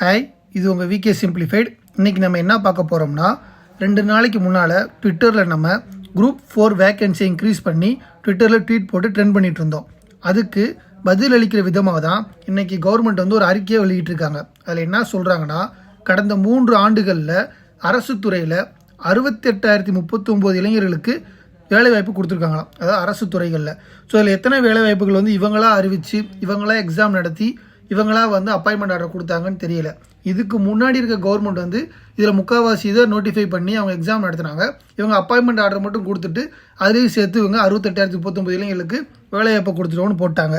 Hi, இது உங்கள் VK simplified. இன்றைக்கி நம்ம என்ன பார்க்க போகிறோம்னா, 2 நாளைக்கு முன்னால் ட்விட்டரில் நம்ம குரூப் 4 வேக்கன்சி இன்க்ரீஸ் பண்ணி ட்விட்டரில் ட்வீட் போட்டு ட்ரெண்ட் பண்ணிகிட்டு இருந்தோம். அதுக்கு பதில் அளிக்கிற விதமாக தான் இன்றைக்கி கவர்மெண்ட் வந்து ஒரு அறிக்கையை வெளியிட்டிருக்காங்க. அதில் என்ன சொல்கிறாங்கன்னா, கடந்த 3 ஆண்டுகளில் அரசு துறையில் 68,039 இளைஞர்களுக்கு வேலைவாய்ப்பு கொடுத்துருக்காங்களாம். அதாவது அரசு துறைகளில். ஸோ அதில் எத்தனை வேலைவாய்ப்புகள் வந்து இவங்களா அறிவித்து இவங்களா எக்ஸாம் நடத்தி இவங்களா வந்து அப்பாயின்மெண்ட் ஆர்டர் கொடுத்தாங்கன்னு தெரியல. இதுக்கு முன்னாடி இருக்க கவர்மெண்ட் வந்து இதில் முக்கால்வாசி இதை நோட்டிஃபை பண்ணி அவங்க எக்ஸாம் நடத்துனாங்க. இவங்க அப்பாயின்மெண்ட் ஆர்டர் மட்டும் கொடுத்துட்டு அதுலேயும் சேர்த்து இவங்க 68,039 இளைஞர்களுக்கு வேலைவாய்ப்பை கொடுத்துட்டோன்னு போட்டாங்க.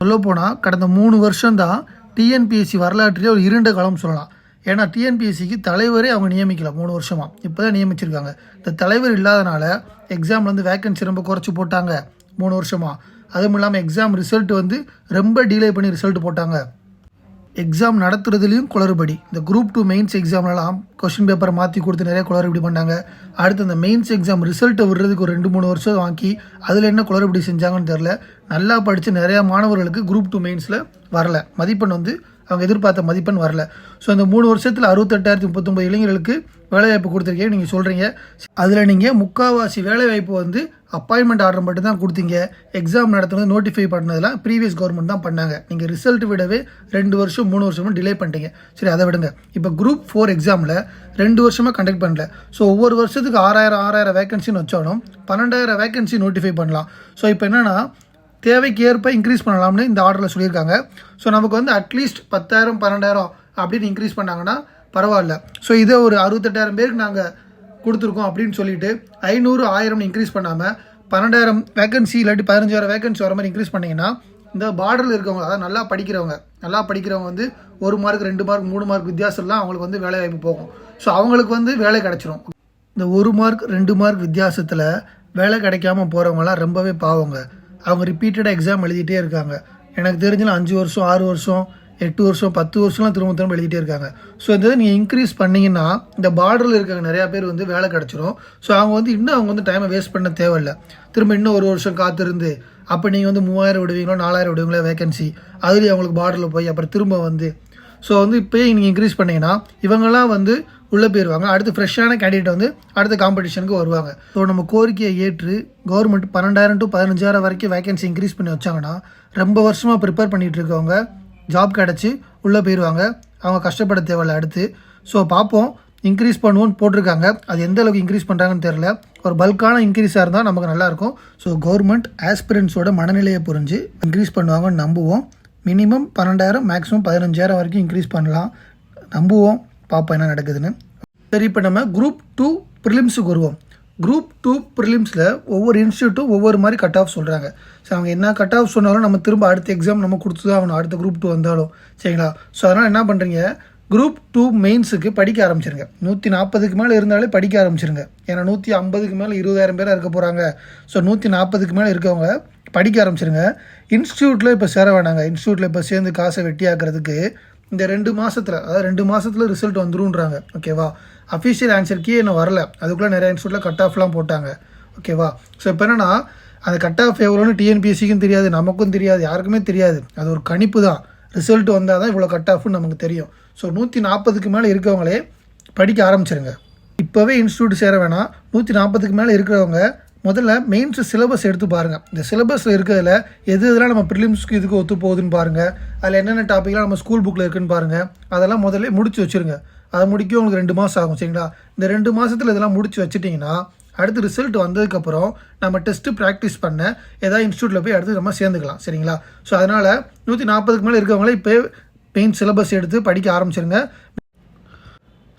சொல்லப்போனால் கடந்த 3 வருஷம் தான் டிஎன்பிஎஸ்சி வரலாற்றிலே ஒரு இருண்ட காலம் சொல்லலாம். ஏன்னா டிஎன்பிஎஸ்சிக்கு தலைவரே அவங்க நியமிக்கல 3 வருஷமாக. இப்போ தான் நியமிச்சிருக்காங்க. இந்த தலைவர் இல்லாதனால எக்ஸாமில் வந்து வேக்கன்சி ரொம்ப குறைச்சி போட்டாங்க 3 வருஷமாக. அதுவும் இல்லாமல் எக்ஸாம் ரிசல்ட் வந்து ரொம்ப டிலே பண்ணி ரிசல்ட் போட்டாங்க. எக்ஸாம் நடத்துறதுலேயும் குளறுபடி. இந்த குரூப் 2 மெயின்ஸ் எக்ஸாம்லாம் கொஸ்டின் பேப்பரை மாற்றி கொடுத்து நிறைய குளறுபடி பண்ணாங்க. அடுத்து அந்த மெயின்ஸ் எக்ஸாம் ரிசல்ட்டை விடுறதுக்கு ஒரு 2-3 வருஷம் வாங்கி அதில் என்ன குளறுபடி செஞ்சாங்கன்னு தெரில. நல்லா படித்து நிறையா மாணவர்களுக்கு குரூப் 2 மெயின்ஸில் வரல. மதிப்பெண் வந்து அவங்க எதிர்பார்த்த மதிப்பெண் வரல. ஸோ அந்த 3 வருஷத்தில் 68,039 இளைஞர்களுக்கு வேலைவாய்ப்பு கொடுத்துருக்கீங்க நீங்கள் சொல்கிறீங்க. அதில் நீங்கள் முக்கால்வாசி வேலைவாய்ப்பு வந்து அப்பாயின்மெண்ட் ஆர்டர் மட்டும் தான் கொடுத்தீங்க. எக்ஸாம் நடத்துனது நோட்டிஃபை பண்ணதெல்லாம் ப்ரீவியஸ் கவர்மெண்ட் தான் பண்ணாங்க. நீங்கள் ரிசல்ட் விடவே 2 வருஷம் 3 வருஷமும் டிலே பண்ணிட்டீங்க. சரி, அதை விடுங்க. இப்போ குரூப் 4 எக்ஸாமில் 2 வருஷமாக கண்டக்ட் பண்ணல. ஸோ ஒவ்வொரு வருஷத்துக்கு 6,000 வேகன்சின்னு வச்சாலும் 12,000 வேகன்சி நோட்டிஃபை பண்ணலாம். ஸோ இப்போ என்னென்னா தேவைக்கு ஏற்ப இன்க்ரீஸ் பண்ணலாம்னு இந்த ஆர்டரில் சொல்லியிருக்காங்க. ஸோ நமக்கு வந்து அட்லீஸ்ட் 10,000 12,000 அப்படின்னு இன்க்ரீஸ் பண்ணாங்கன்னா பரவாயில்ல. ஸோ இதை ஒரு 68,000 பேருக்கு நாங்கள் கொடுத்துருக்கோம் அப்படின்னு சொல்லிட்டு 500 1000 இன்க்ரீஸ் பண்ணாமல் 12,000 வேகன்சி இல்லாட்டி 15,000 வேகன்சி வர மாதிரி இன்க்ரீஸ் பண்ணிங்கன்னா இந்த பார்டரில் இருக்கவங்க, அதாவது நல்லா படிக்கிறவங்க வந்து 1 மார்க் 2 மார்க் 3 மார்க் வித்தியாசம்லாம் அவங்களுக்கு வந்து வேலை வாய்ப்பு போகும். ஸோ அவங்களுக்கு வந்து வேலை கிடைச்சிரும். இந்த 1 மார்க் 2 மார்க் வித்தியாசத்தில் வேலை கிடைக்காம போகிறவங்களாம் ரொம்பவே பாவங்க. அவங்க ரிப்பீட்டடாக எக்ஸாம் எழுதிட்டே இருக்காங்க. எனக்கு தெரிஞ்சுன்னா 5 வருஷம் 6 வருஷம் 8 வருஷம் 10 வருஷம்லாம் திரும்ப எழுதிட்டே இருக்காங்க. ஸோ இந்த நீங்கள் இன்க்ரீஸ் பண்ணிங்கன்னா இந்த பார்டரில் இருக்க நிறையா பேர் வந்து வேலை கிடச்சிரும். ஸோ அவங்க வந்து இன்னும் அவங்க வந்து டைமை வேஸ்ட் பண்ண தேவையில்லை. திரும்ப இன்னும் 1 வருஷம் காத்திருந்து அப்போ நீங்கள் வந்து 3,000 விடுவீங்களோ 4,000 விடுவீங்களோ வேகன்சி, அதுலேயும் அவங்களுக்கு பார்டரில் போய் அப்புறம் திரும்ப வந்து ஸோ வந்து இப்போயே நீங்கள் இன்க்ரீஸ் பண்ணிங்கன்னா இவங்கெல்லாம் வந்து உள்ளே போயிடுவாங்க. அடுத்து ஃப்ரெஷ்ஷான கேண்டிடேட் வந்து அடுத்த காம்படிஷனுக்கு வருவாங்க. ஸோ நம்ம கோரிக்கையை ஏற்று கவர்மெண்ட் 12,000 to 15,000 வரைக்கும் வேகன்சி இன்க்ரீஸ் பண்ணி வச்சாங்கன்னா ரொம்ப வருஷமாக ப்ரிப்பேர் பண்ணிகிட்டு இருக்கவங்க ஜாப் கிடச்சி உள்ளே போயிடுவாங்க. அவங்க கஷ்டப்பட தேவையில்லை. அடுத்து ஸோ பார்ப்போம், இன்க்ரீஸ் பண்ணுவோன்னு போட்டிருக்காங்க. அது எந்த அளவுக்கு இன்க்ரீஸ் பண்ணுறாங்கன்னு தெரில. ஒரு பல்கான இன்க்ரீஸாக இருந்தால் நமக்கு நல்லாயிருக்கும். ஸோ கவர்மெண்ட் ஆஸ்பிரன்ஸோட மனநிலையை புரிஞ்சு இன்க்ரீஸ் பண்ணுவாங்கன்னு நம்புவோம். மினிமம் 12,000 மேக்ஸிமம் 15,000 வரைக்கும் இன்க்ரீஸ் பண்ணலாம். நம்புவோம், பார்ப்போம் என்ன நடக்குதுன்னு. சரி, இப்போ நம்ம குரூப் 2 ப்ரிலிம்ஸுக்கு வருவோம். குரூப் 2 ப்ரிலிம்ஸில் ஒவ்வொரு இன்ஸ்டியூட்டும் ஒவ்வொரு மாதிரி கட் ஆஃப் சொல்கிறாங்க. ஸோ அவங்க என்ன கட் ஆஃப் சொன்னாலும் நம்ம திரும்ப அடுத்த எக்ஸாம் நம்ம கொடுத்து தான் ஆகணும், அடுத்த குரூப் 2 வந்தாலும். சரிங்களா? ஸோ அதனால் என்ன பண்ணுறீங்க, குரூப் 2 மெயின்ஸுக்கு படிக்க ஆரம்பிச்சிருங்க. 140க்கு மேலே இருந்தாலே படிக்க ஆரம்பிச்சிருங்க. ஏன்னா 150க்கு மேலே 20,000 பேராக இருக்க போகிறாங்க. ஸோ 140க்கு மேலே இருக்கவங்க படிக்க ஆரம்பிச்சிருங்க. இன்ஸ்டியூட்டில் இப்போ சேர வேணாங்க. இன்ஸ்டியூட்டில் இப்போ சேர்ந்து காசை வெட்டியாக்குறதுக்கு இந்த 2 மாதத்தில், அதாவது 2 மாதத்தில் ரிசல்ட் வந்துருன்றாங்க. ஓகேவா? அஃபிஷியல் ஆன்சர் கீ இன்னும் வரல. அதுக்குள்ளே நிறைய இன்ஸ்டியூட்டில் கட் ஆஃப்லாம் போட்டாங்க. ஓகேவா? ஸோ இப்போ என்னென்னா அந்த கட் ஆஃப் எவ்வளோன்னு டிஎன்பிஎஸ்சிக்கும் தெரியாது, நமக்கும் தெரியாது, யாருக்குமே தெரியாது. அது ஒரு கணிப்பு தான். ரிசல்ட் வந்தால் தான் இவ்வளோ கட் ஆஃப்னு நமக்கு தெரியும். ஸோ 140க்கு மேலே இருக்கவங்களே படிக்க ஆரம்பிச்சிருங்க. இப்போவே இன்ஸ்டியூட் சேர வேணாம். 140க்கு மேலே இருக்கிறவங்க முதல்ல மெயின்ஸ் சிலபஸ் எடுத்து பாருங்கள். இந்த சிலபஸில் இருக்கிறதுல எதெல்லாம் நம்ம ப்ரிலிம்ஸ்க்கு இதுக்கு ஒத்து போகுதுன்னு பாருங்கள். அதில் என்னென்ன டாப்பிக்லாம் நம்ம ஸ்கூல் புக்கில் இருக்குன்னு பாருங்கள். அதெல்லாம் முதல்ல முடிச்சு வச்சுருங்க. அதை முடிக்க உங்களுக்கு 2 மாதம் ஆகும். சரிங்களா? இந்த 2 மாதத்தில் இதெல்லாம் முடிச்சு வச்சுட்டிங்கன்னா அடுத்து ரிசல்ட் வந்ததுக்கப்புறம் நம்ம டெஸ்ட்டு ப்ராக்டிஸ் பண்ண ஏதாவது இன்ஸ்டியூட்டில் போய் அடுத்து நம்ம சேர்ந்துக்கலாம். சரிங்களா? ஸோ அதனால் 140க்கு மேலே இருக்கவங்களே இப்போ மெயின் சிலபஸ் எடுத்து படிக்க ஆரம்பிச்சிருங்க.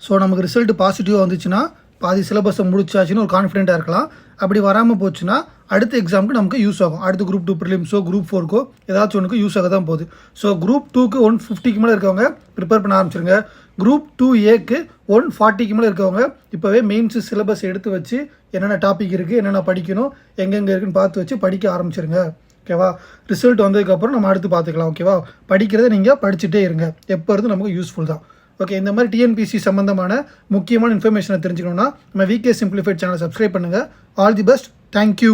ஸோ நமக்கு ரிசல்ட் பாசிட்டிவாக வந்துச்சுன்னா பாதி சிலபஸை முடிச்சாச்சுன்னு ஒரு கான்ஃபிடென்ட்டாக இருக்கலாம். அப்படி வராமல் போச்சுன்னா அடுத்த எக்ஸாமுக்கு நமக்கு யூஸ் ஆகும். அடுத்து குரூப் 2 ப்ரிலிம்ஸோ குரூப் 4கோ ஏதாச்சும் ஒன்றுக்கு யூஸ் ஆக தான் போகுது. ஸோ குரூப் 2க்கு 150க்கு மேலே இருக்கவங்க ப்ரிப்பேர் பண்ண ஆரம்பிச்சிருங்க. குரூப் 2ஏக்கு 140க்கு மேலே இருக்கவங்க இப்போவே மெயின்ஸ் சிலபஸ் எடுத்து வச்சு என்னென்ன டாபிக் இருக்குது, என்னென்ன படிக்கணும், எங்கெங்கே இருக்குன்னு பார்த்து வச்சு படிக்க ஆரம்பிச்சிருங்க. ஓகேவா? ரிசல்ட் வந்ததுக்கப்புறம் நம்ம அடுத்து பார்த்துக்கலாம். ஓகேவா? படிக்கிறத நீங்கள் படிச்சுட்டே இருங்க. எப்போ இருந்து நமக்கு யூஸ்ஃபுல் தான். ஓகே, இந்த மாதிரி டிஎன்பிசி சம்பந்தமான முக்கியமான இன்ஃபர்மேஷனை தெரிஞ்சுக்கணும்னா நம்ம விகே சிம்பிளிஃபைட் சேனலை சப்ஸ்கிரைப் பண்ணுங்கள். All the best. தேங்க்யூ.